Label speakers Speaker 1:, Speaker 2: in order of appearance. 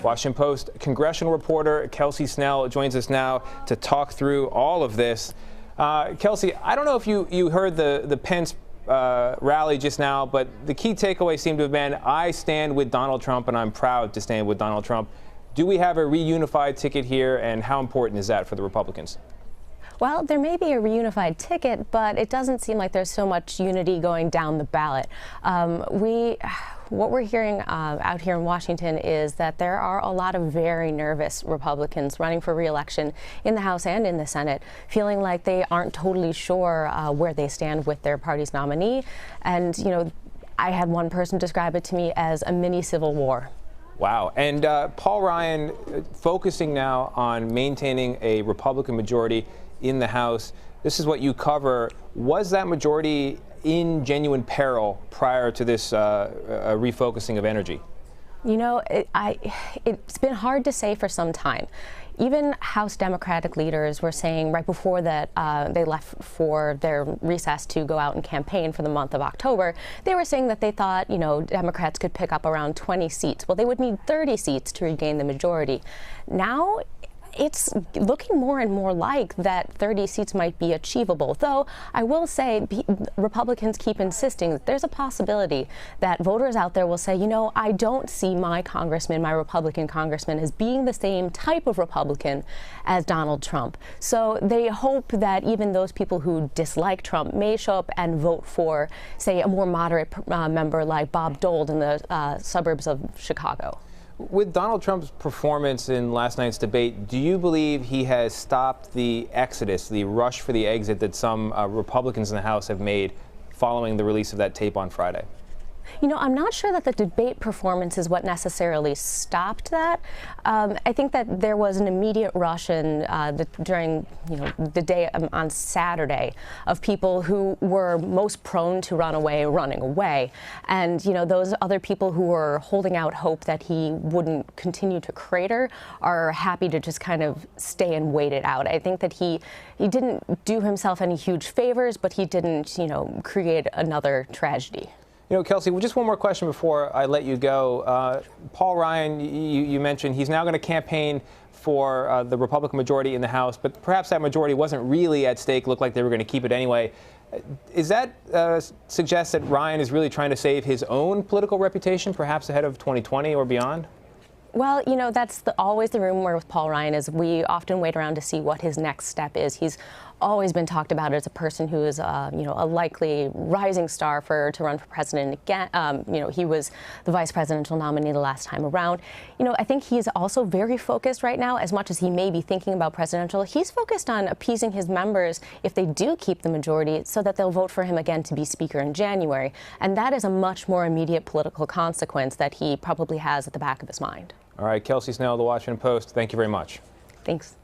Speaker 1: Washington Post congressional reporter Kelsey Snell joins us now to talk through all of this. Kelsey, I don't know if you heard the Pence rally just now, but the key takeaway seemed to have been, I stand with Donald Trump and I'm proud to stand with Donald Trump. Do we have a reunified ticket here, and how important is that for the Republicans?
Speaker 2: Well, there may be a reunified ticket, but it doesn't seem like there's so much unity going down the ballot. What we're hearing out here in Washington is that there are a lot of very nervous Republicans running for re-election in the House and in the Senate, feeling like they aren't totally sure where they stand with their party's nominee. And, you know, I had one person describe it to me as a mini civil war.
Speaker 1: Wow. And Paul Ryan focusing now on maintaining a Republican majority in the House. This is what you cover. Was that majority in genuine peril prior to this refocusing of energy?
Speaker 2: You know, it's been hard to say for some time. Even House Democratic leaders were saying right before that they left for their recess to go out and campaign for the month of October, they were saying that they thought, you know, Democrats could pick up around 20 seats. Well, they would need 30 seats to regain the majority. Now, it's looking more and more like that 30 seats might be achievable, though I will say Republicans keep insisting that there's a possibility that voters out there will say, you know, I don't see my congressman, my Republican congressman, as being the same type of Republican as Donald Trump. So they hope that even those people who dislike Trump may show up and vote for, say, a more moderate member like Bob Dole in the suburbs of Chicago.
Speaker 1: With Donald Trump's performance in last night's debate, do you believe he has stopped the exodus, the rush for the exit that some Republicans in the House have made following the release of that tape on Friday?
Speaker 2: You know, I'm not sure that the debate performance is what necessarily stopped that. I think that there was an immediate rush during the day on Saturday of people who were most prone to running away. And, you know, those other people who were holding out hope that he wouldn't continue to crater are happy to just kind of stay and wait it out. I think that he didn't do himself any huge favors, but he didn't, you know, create another tragedy.
Speaker 1: You know, Kelsey, just one more question before I let you go. Paul Ryan, you mentioned he's now going to campaign for the Republican majority in the House, but perhaps that majority wasn't really at stake, looked like they were going to keep it anyway. Is that suggest that Ryan is really trying to save his own political reputation, perhaps ahead of 2020 or beyond?
Speaker 2: Well, you know, that's always the rumor with Paul Ryan, is we often wait around to see what his next step is. He's always been talked about as a person who is, you know, a likely rising star to run for president again. You know, he was the vice presidential nominee the last time around. You know, I think he's also very focused right now, as much as he may be thinking about presidential. He's focused on appeasing his members if they do keep the majority, so that they'll vote for him again to be speaker in January. And that is a much more immediate political consequence that he probably has at the back of his mind.
Speaker 1: All right, Kelsey Snell, The Washington Post, thank you very much.
Speaker 2: Thanks.